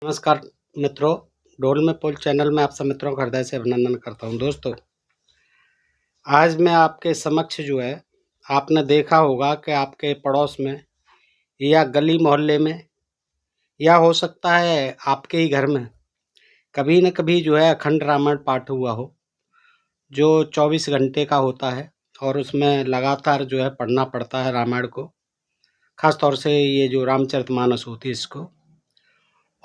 नमस्कार मित्रों, डोल में पोल चैनल में आप सब मित्रों का हृदय से अभिनंदन करता हूं। दोस्तों, आज मैं आपके समक्ष जो है, आपने देखा होगा कि आपके पड़ोस में या गली मोहल्ले में या हो सकता है आपके ही घर में कभी न कभी जो है अखंड रामायण पाठ हुआ हो, जो 24 घंटे का होता है और उसमें लगातार जो है पढ़ना पड़ता है रामायण को, खास तौर से ये जो रामचरितमानस होती है इसको।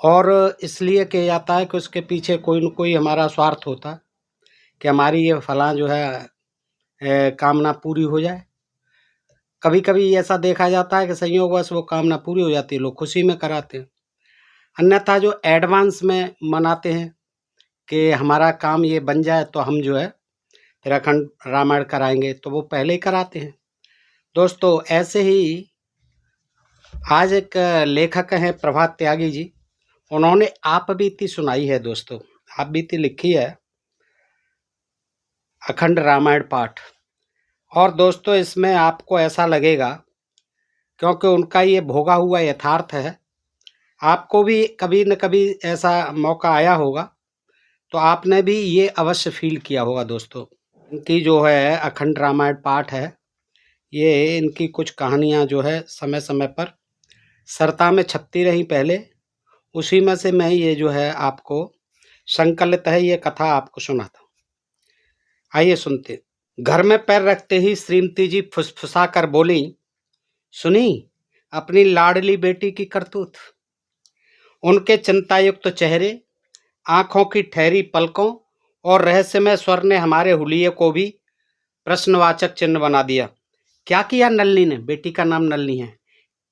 और इसलिए किया जाता है कि उसके पीछे कोई न कोई हमारा स्वार्थ होता है कि हमारी ये फलां जो है कामना पूरी हो जाए। कभी-कभी ऐसा देखा जाता है कि संयोगवश वो कामना पूरी हो जाती है, लोग खुशी में कराते हैं। अन्यथा जो एडवांस में मनाते हैं कि हमारा काम ये बन जाए तो हम जो है फिर अखंड रामायण कराएँगे, तो वो पहले ही कराते हैं। दोस्तों, ऐसे ही आज एक लेखक हैं प्रभात त्यागी जी, उन्होंने आप बीती सुनाई है दोस्तों, आप बीती लिखी है अखंड रामायण पाठ। और दोस्तों, इसमें आपको ऐसा लगेगा क्योंकि उनका ये भोगा हुआ यथार्थ है, आपको भी कभी न कभी ऐसा मौका आया होगा, तो आपने भी ये अवश्य फ़ील किया होगा दोस्तों। इनकी जो है अखंड रामायण पाठ है, ये इनकी कुछ कहानियाँ जो है समय-समय पर सरता में छपती रहीं पहले, उसी में से मैं ये जो है आपको संकलित है ये कथा आपको सुनाता हूँ। आइए सुनते हैं। घर में पैर रखते ही श्रीमती जी फुसफुसा कर बोली, सुनी अपनी लाडली बेटी की करतूत। उनके चिंतायुक्त चेहरे, आंखों की ठहरी पलकों और रहस्यमय स्वर ने हमारे हुलिये को भी प्रश्नवाचक चिन्ह बना दिया। क्या किया नलिनी ने? बेटी का नाम नलिनी है।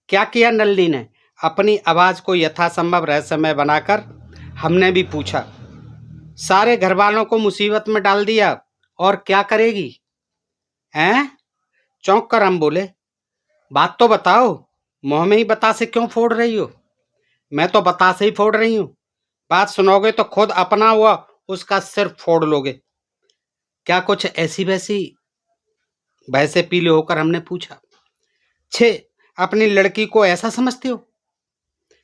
क्या किया नलिनी ने? अपनी आवाज को यथासंभव रहस्यमय बनाकर हमने भी पूछा। सारे घर वालों को मुसीबत में डाल दिया और क्या करेगी? हैं? चौंक कर हम बोले, बात तो बताओ, मुंह में ही बतासे क्यों फोड़ रही हो? मैं तो बतासे ही फोड़ रही हूं, बात सुनोगे तो खुद अपना हुआ उसका सिर फोड़ लोगे। क्या कुछ ऐसी वैसी वैसे पीले होकर हमने पूछा। छे, अपनी लड़की को ऐसा समझते हो?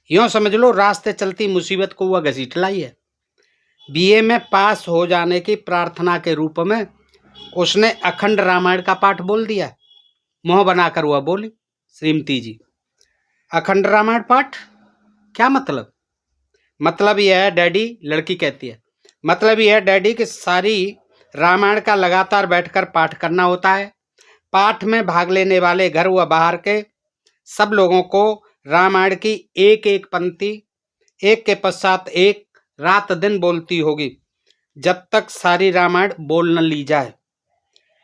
यूं समझ लो रास्ते चलती मुसीबत को वह घसीट लाई है। बीए में पास हो जाने की प्रार्थना के रूप में उसने अखंड रामायण का पाठ बोल दिया। मुंह बनाकर वह बोली, श्रीमती जी, अखंड रामायण पाठ? क्या मतलब? मतलब यह है डैडी, लड़की कहती है, मतलब यह है डैडी कि सारी रामायण का लगातार बैठकर पाठ करना होता है। पाठ में भाग लेने वाले घर व बाहर के सब लोगों को रामायण की एक एक पंक्ति एक के पश्चात एक रात दिन बोलती होगी, जब तक सारी रामायण बोल न ली जाए।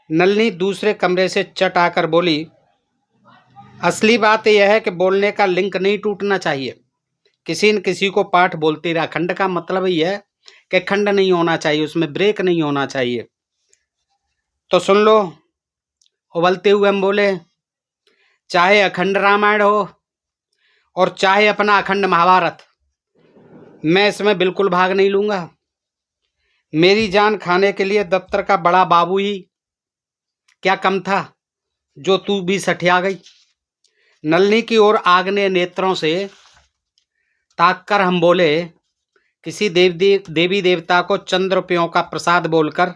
नलिनी दूसरे कमरे से चट आकर बोली, असली बात यह है कि बोलने का लिंक नहीं टूटना चाहिए। किसी न किसी को पाठ बोलते रहा। खंड का मतलब ही है कि खंड नहीं होना चाहिए, उसमें ब्रेक नहीं होना चाहिए। तो सुन लो, उबलते हुए हम बोले, चाहे अखंड रामायण हो और चाहे अपना अखंड महाभारत, मैं इसमें बिल्कुल भाग नहीं लूंगा। मेरी जान खाने के लिए दफ्तर का बड़ा बाबू ही क्या कम था जो तू भी सठिया गई। नलिनी की ओर आग्नेय नेत्रों से ताककर हम बोले, किसी देवी देवता को चंद्र रुपयों का प्रसाद बोलकर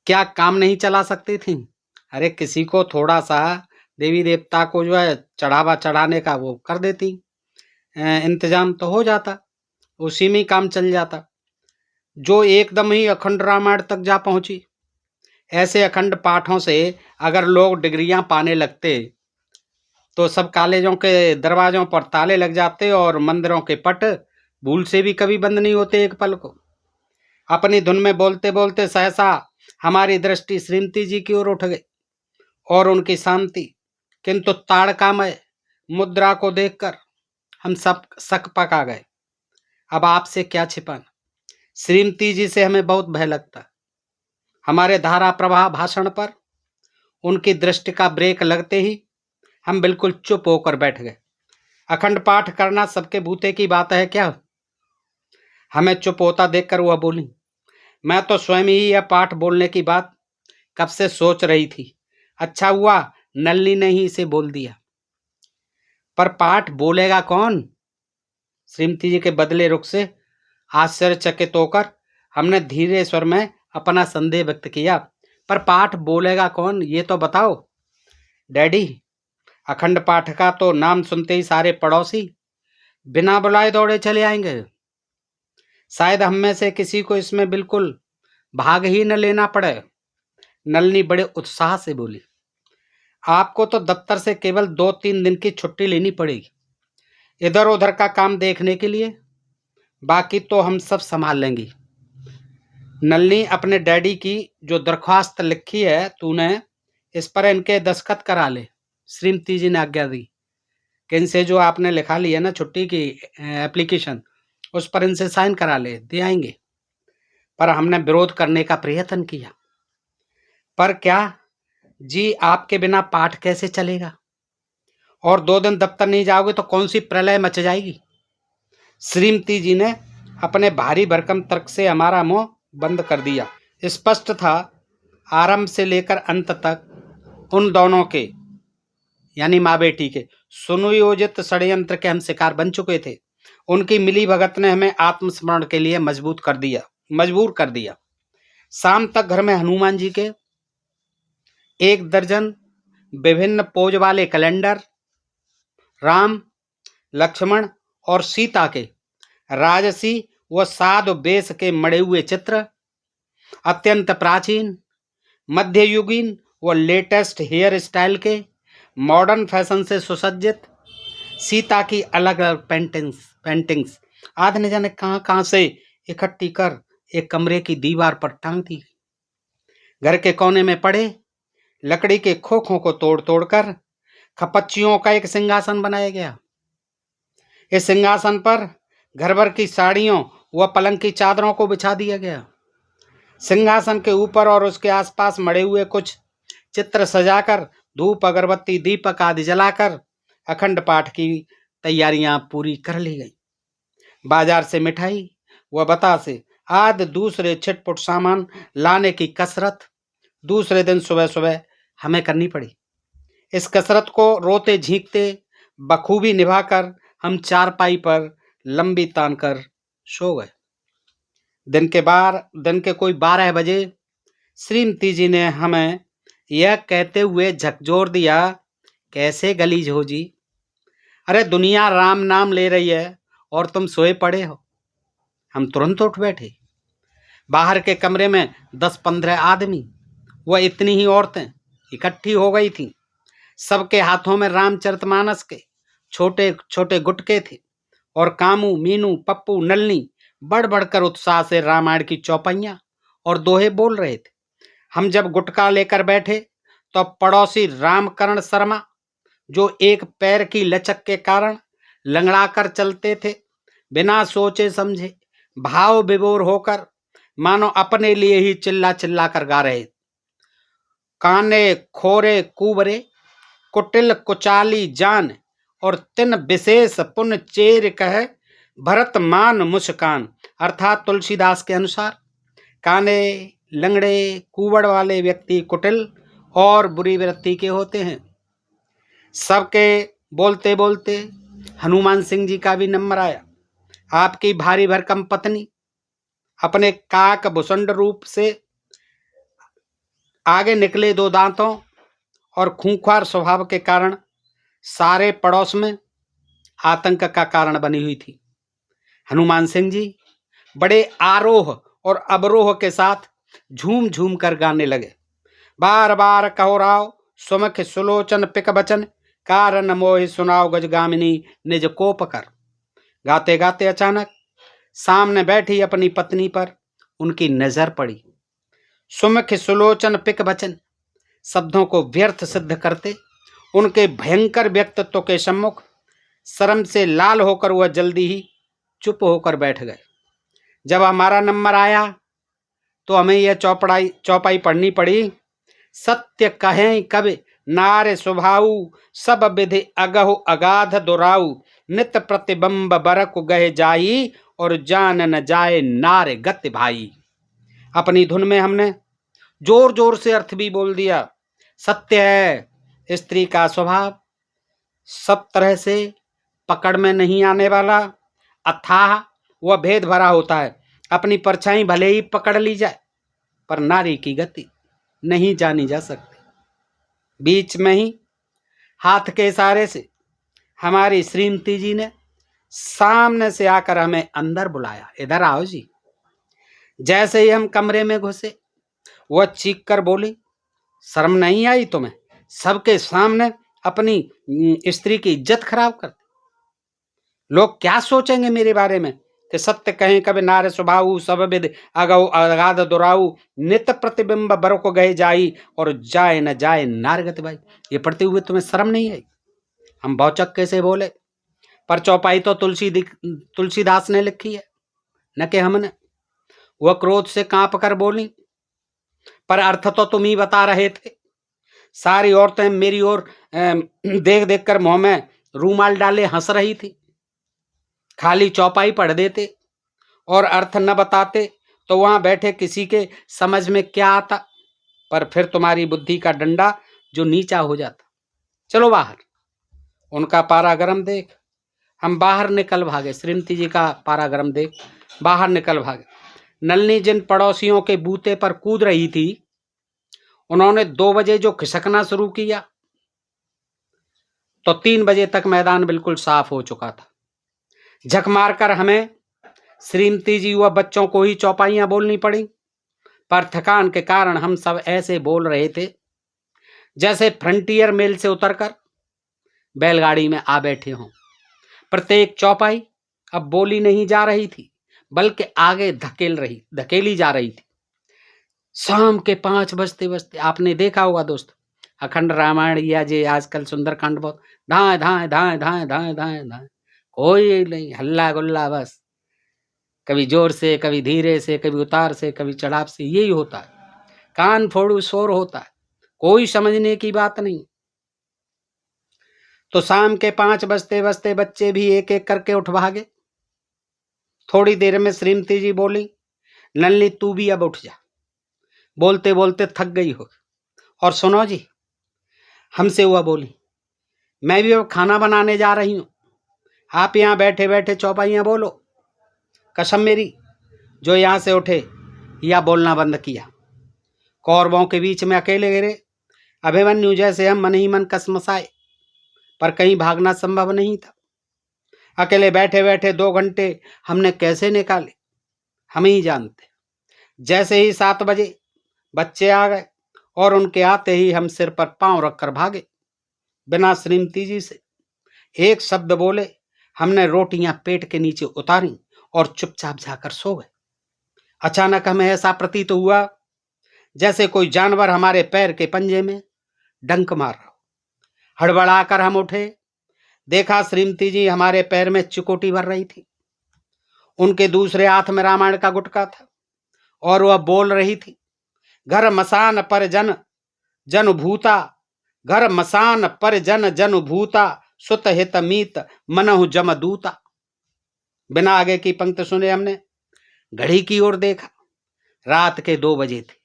क्या काम नहीं चला सकती थी? अरे किसी को थोड़ा सा देवी देवता को जो है चढ़ावा चढ़ाने का वो कर देती, इंतजाम तो हो जाता, उसी में ही काम चल जाता। जो एकदम ही अखंड रामायण तक जा पहुंची। ऐसे अखंड पाठों से अगर लोग डिग्रियां पाने लगते तो सब कॉलेजों के दरवाजों पर ताले लग जाते और मंदिरों के पट भूल से भी कभी बंद नहीं होते एक पल को। अपनी धुन में बोलते बोलते सहसा हमारी दृष्टि श्रीमती जी की ओर उठ गई और उनकी शांति किंतु ताड़कामय मुद्रा को देखकर हम सब सकपक आ गए। अब आपसे क्या छिपाना, श्रीमती जी से हमें बहुत भय लगता। हमारे धारा प्रवाह भाषण पर उनकी दृष्टि का ब्रेक लगते ही हम बिल्कुल चुप होकर बैठ गए। अखंड पाठ करना सबके भूते की बात है क्या? हमें चुप होता देखकर वह बोली, मैं तो स्वयं ही यह पाठ बोलने की बात कब से सोच रही थी। अच्छा हुआ नलिनी ने ही इसे बोल दिया। पर पाठ बोलेगा कौन? श्रीमती जी के बदले रुख से आश्चर्यचकित होकर हमने धीरे स्वर में अपना संदेह व्यक्त किया। पर पाठ बोलेगा कौन, ये तो बताओ। डैडी, अखंड पाठ का तो नाम सुनते ही सारे पड़ोसी बिना बुलाए दौड़े चले आएंगे। शायद हम में से किसी को इसमें बिल्कुल भाग ही न लेना पड़े। नलिनी बड़े उत्साह से बोली, आपको तो दफ्तर से केवल 2-3 दिन की छुट्टी लेनी पड़ेगी इधर उधर का काम देखने के लिए, बाकी तो हम सब संभाल लेंगी। नलिनी, अपने डैडी की जो दरख्वास्त लिखी है तूने, इस पर इनके दस्तखत करा ले। श्रीमती जी ने आज्ञा दी कि इनसे जो आपने लिखा लिया ना छुट्टी की एप्लीकेशन, उस पर इनसे साइन करा ले, दे आएंगे। पर हमने विरोध करने का प्रयत्न किया। पर क्या जी, आपके बिना पाठ कैसे चलेगा? और 2 दिन दफ्तर नहीं जाओगे तो कौन सी प्रलय मच जाएगी? श्रीमती जी ने अपने भारी भरकम तर्क से हमारा मुंह बंद कर दिया। स्पष्ट था आरंभ से लेकर अंत तक उन दोनों के, यानी माँ बेटी के सुनियोजित षड्यंत्र के हम शिकार बन चुके थे। उनकी मिली भगत ने हमें आत्मस्मरण के लिए मजबूर कर दिया। शाम तक घर में हनुमान जी के 1 दर्जन विभिन्न पोज वाले कैलेंडर, राम, लक्ष्मण और सीता के राजसी व साधु वेश के मड़े हुए चित्र, अत्यंत प्राचीन, मध्ययुगीन व लेटेस्ट हेयर स्टाइल के मॉडर्न फैशन से सुसज्जित सीता की अलग अलग पेंटिंग्स आधे न जाने कहाँ से इकट्ठी कर एक कमरे की दीवार पर टांग दी। घर के कोने में पड़े लकड़ी के खोखों को तोड़ तोड़कर खपच्चियों का एक सिंहासन बनाया गया। इस सिंहासन पर घर भर की साड़ियों व पलंग की चादरों को बिछा दिया गया। सिंहासन के ऊपर और उसके आसपास मड़े हुए कुछ चित्र सजाकर धूप अगरबत्ती दीपक आदि जलाकर अखंड पाठ की तैयारियां पूरी कर ली गई। बाजार से मिठाई व बतासे आदि दूसरे छिटपुट सामान लाने की कसरत दूसरे दिन सुबह सुबह हमें करनी पड़ी। इस कसरत को रोते झींकते बखूबी निभाकर हम चारपाई पर लंबी तान कर सो गए। दिन के कोई 12 बजे श्रीमती जी ने हमें यह कहते हुए झकझोर दिया, कैसे गलीज हो जी, अरे दुनिया राम नाम ले रही है और तुम सोए पड़े हो। हम तुरंत उठ बैठे। बाहर के कमरे में 10-15 आदमी व इतनी ही औरतें इकट्ठी हो गई थीं। सबके हाथों में रामचरितमानस के छोटे छोटे गुटके थे और कामू, मीनू, पप्पू, नलनी बढ़ बढ़कर उत्साह से रामायण की चौपाइयां और दोहे बोल रहे थे। हम जब गुटका लेकर बैठे तो पड़ोसी रामकरण शर्मा, जो एक पैर की लचक के कारण लंगड़ाकर चलते थे, बिना सोचे समझे भाव विभोर होकर मानो अपने लिए ही चिल्ला चिल्ला कर गा रहे, काने खोरे कुबरे कुटिल कुचाली जान और तिन विशेष पुन चेर कह भरत मान मुस्कान। अर्थात तुलसीदास के अनुसार काने, लंगड़े, कुबड़ वाले व्यक्ति कुटिल और बुरी वृत्ति के होते हैं। सबके बोलते बोलते हनुमान सिंह जी का भी नंबर आया। आपकी भारी भरकम पत्नी अपने काक भुसंड रूप से, आगे निकले 2 दांतों और खूंखार स्वभाव के कारण सारे पड़ोस में आतंक का कारण बनी हुई थी। हनुमान सिंह जी बड़े आरोह और अवरोह के साथ झूम झूम कर गाने लगे। बार बार कहो राव सुमुख सुलोचन पिक बचन, कारण मोहि सुनाओ गजगामिनी निज कोप कर। गाते गाते अचानक सामने बैठी अपनी पत्नी पर उनकी नजर पड़ी। सुमुख सुलोचन पिक बचन शब्दों को व्यर्थ सिद्ध करते उनके भयंकर व्यक्तित्व के सम्मुख शर्म से लाल होकर वह जल्दी ही चुप होकर बैठ गए। जब हमारा नंबर आया तो हमें यह चौपाई पढ़नी पड़ी। सत्य कहें कब नारे स्वभाव, सब विधि अगहु अगाध दुराऊ, नित प्रतिबंब बरक गहे जाई, और जान न जाए नारे गति भाई। अपनी धुन में हमने जोर जोर से अर्थ भी बोल दिया। सत्य है स्त्री का स्वभाव सब तरह से पकड़ में नहीं आने वाला, अथाह वह भेद भरा होता है। अपनी परछाई भले ही पकड़ ली जाए, पर नारी की गति नहीं जानी जा सकती। बीच में ही हाथ के इशारे से हमारी श्रीमती जी ने सामने से आकर हमें अंदर बुलाया, इधर आओ जी। जैसे ही हम कमरे में घुसे, वह चीख कर बोली, शर्म नहीं आई तुम्हें? सबके सामने अपनी स्त्री की इज्जत खराब कर। लोग क्या सोचेंगे मेरे बारे में कि सत्य कहें कभी नार स्वभाव सब विद अगौ अगाध दुराऊ नित्य प्रतिबिंब बर को गए जाई और जाए न जाए नारगत भाई। ये पढ़ते हुए तुम्हें शर्म नहीं आई? हम भौचक कैसे बोले, पर चौपाई तो तुलसीदास ने लिखी है, न कि हमने। वह क्रोध से कांप कर बोली, पर अर्थ तो तुम ही बता रहे थे। सारी औरतें मेरी ओर देख देख कर मुंह में रूमाल डाले हंस रही थी। खाली चौपाई पढ़ देते और अर्थ न बताते तो वहां बैठे किसी के समझ में क्या आता, पर फिर तुम्हारी बुद्धि का डंडा जो नीचा हो जाता। चलो बाहर। उनका पारा गरम देख हम बाहर निकल भागे। श्रीमती जी का पारा गरम देख बाहर निकल भागे। नलनी जिन पड़ोसियों के बूते पर कूद रही थी, उन्होंने 2 बजे जो खिसकना शुरू किया तो 3 बजे तक मैदान बिल्कुल साफ हो चुका था। झक मारकर हमें श्रीमती जी व बच्चों को ही चौपाइयां बोलनी पड़ी, पर थकान के कारण हम सब ऐसे बोल रहे थे जैसे फ्रंटियर मेल से उतरकर बैलगाड़ी में आ बैठे हों। प्रत्येक चौपाई अब बोली नहीं जा रही थी, बल्कि आगे धकेली जा रही थी। शाम के 5 बजते बजते आपने देखा होगा दोस्तों, अखंड रामायण या जे आजकल सुंदरकांड बहुत धाए धाए धाए धाए धाए धाए धाए, कोई नहीं, हल्ला गुल्ला बस। कभी जोर से, कभी धीरे से, कभी उतार से, कभी चढ़ाव से, यही होता है। कान फोड़ू शोर होता है, कोई समझने की बात नहीं। तो शाम के 5 बजते बजते बच्चे भी एक एक करके उठ भागे। थोड़ी देर में श्रीमती जी बोली, नलनी तू भी अब उठ जा, बोलते बोलते थक गई हो। और सुनो जी, हमसे हुआ बोली, मैं भी अब खाना बनाने जा रही हूं, आप यहां बैठे बैठे चौपाइयां बोलो। कसम मेरी, जो यहां से उठे या बोलना बंद किया। कौरवों के बीच में अकेले गिरे अभिमन्यु जैसे हम मन ही मन कसमसाए, पर कहीं भागना संभव नहीं था। अकेले बैठे बैठे 2 घंटे हमने कैसे निकाले, हम ही जानते। जैसे ही 7 बजे बच्चे आ गए और उनके आते ही हम सिर पर पांव रखकर भागे। बिना श्रीमती जी से एक शब्द बोले हमने रोटियां पेट के नीचे उतारी और चुपचाप जाकर सो गए। अचानक हमें ऐसा प्रतीत हुआ जैसे कोई जानवर हमारे पैर के पंजे में डंक मार रहा हो। हड़बड़ाकर हम उठे, देखा श्रीमती जी हमारे पैर में चिकोटी भर रही थी। उनके दूसरे हाथ में रामायण का गुटका था और वह बोल रही थी, घर मसान पर जन जन भूता, घर मसान पर जन जन भूता, सुत हित मीत मनहु जम दूता। बिना आगे की पंक्ति सुने हमने घड़ी की ओर देखा। रात के 2 बजे थे।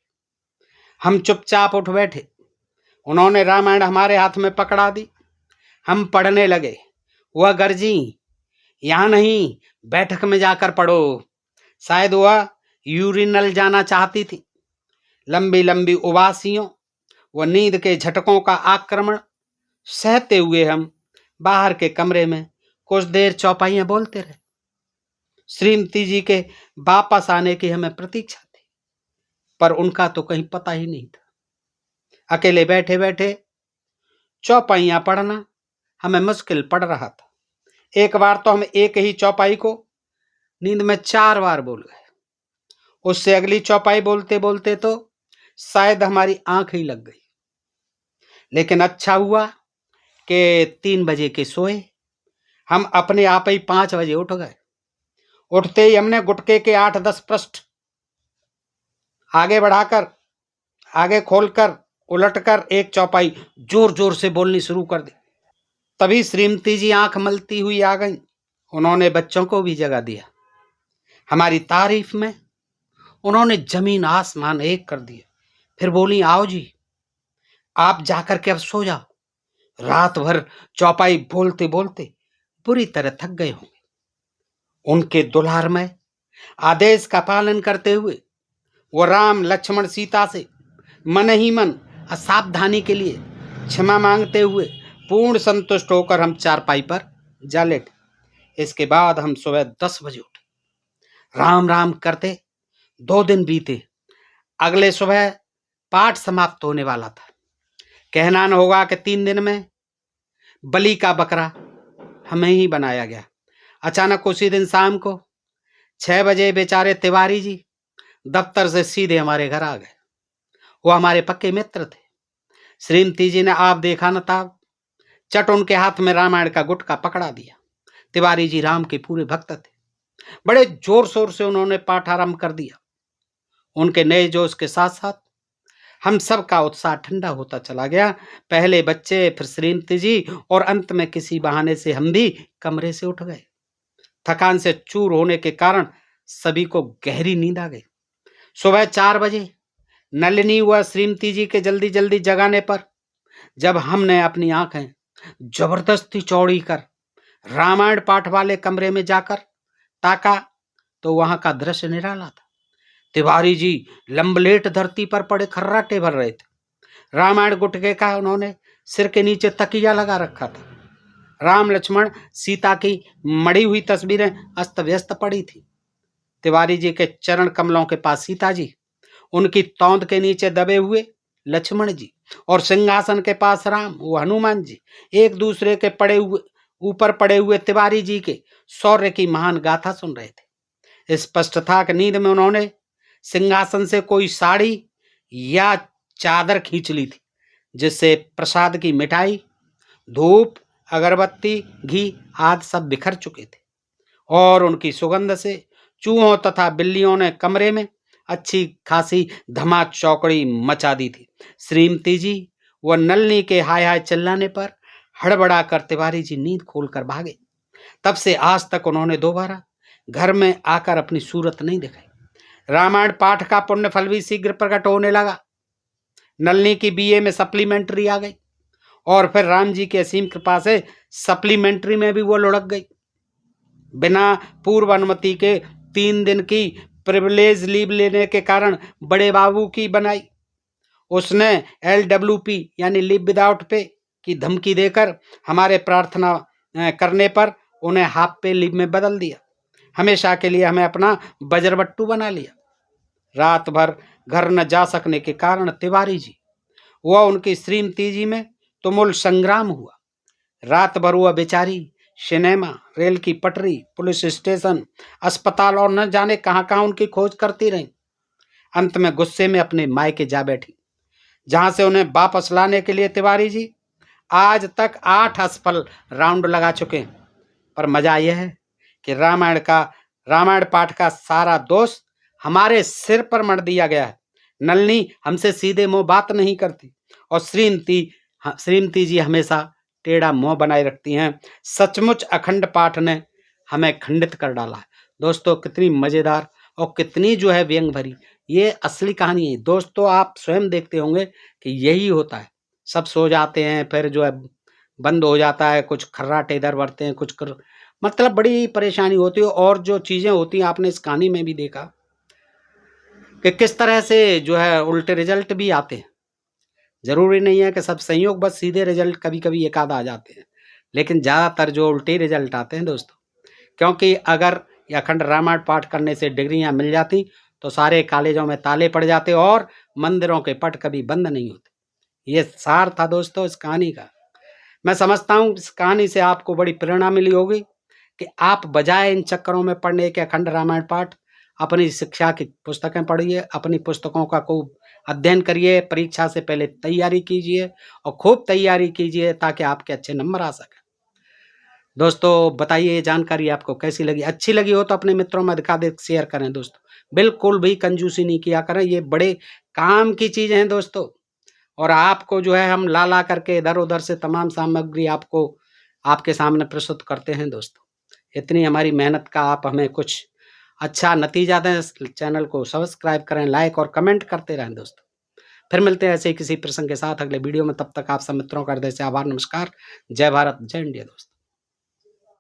हम चुपचाप उठ बैठे। उन्होंने रामायण हमारे हाथ में पकड़ा दी। हम पढ़ने लगे। वह गर्जी, यहां नहीं, बैठक में जाकर पढ़ो। शायद वह यूरिनल जाना चाहती थी। लंबी लंबी उबासियों व नींद के झटकों का आक्रमण सहते हुए हम बाहर के कमरे में कुछ देर चौपाइयां बोलते रहे। श्रीमती जी के वापस आने की हमें प्रतीक्षा थी, पर उनका तो कहीं पता ही नहीं था। अकेले बैठे बैठे चौपाइयां पढ़ना हमें मुश्किल पड़ रहा था। एक बार तो हम एक ही चौपाई को नींद में 4 बार बोल गए। उससे अगली चौपाई बोलते बोलते तो शायद हमारी आंख ही लग गई। लेकिन अच्छा हुआ कि 3 बजे के सोए। हम अपने आप ही 5 बजे उठ गए। उठते ही हमने गुटके के 8-10 पृष्ठ आगे बढ़ाकर, आगे खोलकर, उलटकर एक चौपाई जोर जोर से बोलनी शुरू कर दी। तभी श्रीमती जी आंख मलती हुई आ गई। उन्होंने बच्चों को भी जगा दिया। हमारी तारीफ में उन्होंने जमीन आसमान एक कर दिया। फिर बोली, आओ जी, आप जाकर के अब सो जाओ। रात भर चौपाई बोलते बोलते बुरी तरह थक गए होंगे। उनके दुलारमय आदेश का पालन करते हुए वो राम लक्ष्मण सीता से मन ही मन असावधानी के लिए क्षमा मांगते हुए पूर्ण संतुष्ट होकर हम चारपाई पर जा लेटे। इसके बाद हम सुबह 10 बजे उठे। राम राम करते 2 दिन बीते। अगले सुबह पाठ समाप्त होने वाला था। कहना न होगा कि 3 दिन में बलि का बकरा हमें ही बनाया गया। अचानक उसी दिन शाम को 6 बजे बेचारे तिवारी जी दफ्तर से सीधे हमारे घर आ गए। वो हमारे पक्के मित्र थे। श्रीमती जी ने आप देखा न था, चट उनके हाथ में रामायण का गुटका पकड़ा दिया। तिवारी जी राम के पूरे भक्त थे। बड़े जोर शोर से उन्होंने पाठ आरंभ कर दिया। उनके नए जोश के साथ साथ हम सब का उत्साह ठंडा होता चला गया। पहले बच्चे, फिर श्रीमती जी और अंत में किसी बहाने से हम भी कमरे से उठ गए। थकान से चूर होने के कारण सभी को गहरी नींद आ गई। सुबह 4 बजे नलिनी व श्रीमती जी के जल्दी जल्दी जगाने पर जब हमने अपनी आंखें जबरदस्ती चौड़ी कर रामायण पाठ वाले कमरे में जाकर ताका तो वहां का दृश्य निराला था। तिवारी जी लंबलेट धरती पर पड़े खर्राटे भर रहे थे। रामायण गुटके का उन्होंने सिर के नीचे तकिया लगा रखा था। राम लक्ष्मण सीता की मड़ी हुई तस्वीरें अस्त व्यस्त पड़ी थी। तिवारी जी के चरण कमलों के पास सीता जी, उनकी तौंद के नीचे दबे हुए लक्ष्मण जी और सिंहासन के पास राम व हनुमान जी एक दूसरे के ऊपर पड़े हुए तिवारी जी के शौर्य की महान गाथा सुन रहे थे। स्पष्ट था कि नींद में उन्होंने सिंहासन से कोई साड़ी या चादर खींच ली थी, जिससे प्रसाद की मिठाई, धूप, अगरबत्ती, घी आदि सब बिखर चुके थे और उनकी सुगंध से चूहों तथा बिल्लियों ने कमरे में अच्छी खासी धमा चौकड़ी मचा दी थी। श्रीमती जी व नलनी के हाय हाय चिल्लाने पर हड़बड़ा कर तिवारी जी नींद खोलकर भागे। तब से आज तक उन्होंने दोबारा घर में आकर अपनी सूरत नहीं दिखाई। रामायण पाठ का पुण्य फल भी शीघ्र प्रकट होने लगा। नलनी की बीए में सप्लीमेंट्री आ गई और फिर राम जी की असीम कृपा से सप्लीमेंट्री में भी वो लुढ़क गई। बिना पूर्व अनुमति के 3 दिन की प्रिविलेज लीव लेने के कारण बड़े बाबू की बनाई। उसने LWP यानी लीव विदाउट पे की धमकी देकर हमारे प्रार्थना करने पर उन्हें हाफ पे लीव में बदल दिया। हमेशा के लिए हमें अपना बजरबट्टू बना लिया। रात भर घर न जा सकने के कारण तिवारी जी व उनकी श्रीमती जी में तुमुल संग्राम हुआ। रात भर वह बेचारी सिनेमा, रेल की पटरी, पुलिस स्टेशन, अस्पताल और न जाने कहां कहां उनकी खोज करती रही। अंत में गुस्से में अपने मायके जा बैठी, जहां से उन्हें वापस लाने के लिए तिवारी जी आज तक 8 असफल राउंड लगा चुके हैं। पर मजा यह है कि रामायण पाठ का सारा दोष हमारे सिर पर मढ़ दिया गया है। नलनी हमसे सीधे मुंह बात नहीं करती और श्रीमती जी हमेशा टेढ़ा मुंह बनाए रखती हैं। सचमुच अखंड पाठ ने हमें खंडित कर डाला है। दोस्तों, कितनी मजेदार और कितनी जो है व्यंग भरी ये असली कहानी है। दोस्तों, आप स्वयं देखते होंगे कि यही होता है। सब सो जाते हैं, फिर जो है बंद हो जाता है, कुछ खर्राटे इधर बढ़ते हैं, मतलब बड़ी परेशानी होती है। और जो चीजें होती हैं आपने इस कहानी में भी देखा कि किस तरह से जो है उल्टे रिजल्ट भी आते हैं। जरूरी नहीं है कि सब संयोग, बस सीधे रिजल्ट कभी कभी एक आध आ जाते हैं, लेकिन ज्यादातर जो उल्टे रिजल्ट आते हैं दोस्तों। क्योंकि अगर अखंड रामायण पाठ करने से डिग्रियां मिल जाती तो सारे कॉलेजों में ताले पड़ जाते और मंदिरों के पट कभी बंद नहीं होते। ये सार था दोस्तों इस कहानी का। मैं समझता हूँ इस कहानी से आपको बड़ी प्रेरणा मिली होगी कि आप बजाय इन चक्करों में पढ़ने के अखंड रामायण पाठ अपनी शिक्षा की पुस्तकें पढ़िए, अपनी पुस्तकों का खूब अध्ययन करिए, परीक्षा से पहले तैयारी कीजिए और खूब तैयारी कीजिए ताकि आपके अच्छे नंबर आ सकें। दोस्तों, बताइए ये जानकारी आपको कैसी लगी? अच्छी लगी हो तो अपने मित्रों में अधिकाधिक शेयर करें दोस्तों। बिल्कुल भी कंजूसी नहीं किया करें, ये बड़े काम की चीजें हैं दोस्तों। और आपको जो है हम ला ला करके इधर उधर से तमाम सामग्री आपको आपके सामने प्रस्तुत करते हैं दोस्तों। इतनी हमारी मेहनत का आप हमें कुछ अच्छा नतीजा दें। चैनल को सब्सक्राइब करें, लाइक और कमेंट करते रहें दोस्तों। फिर मिलते हैं ऐसे ही किसी प्रसंग के साथ अगले वीडियो में। तब तक आप सब मित्रों का हृदय से आभार, नमस्कार, जय भारत, जय इंडिया दोस्तों।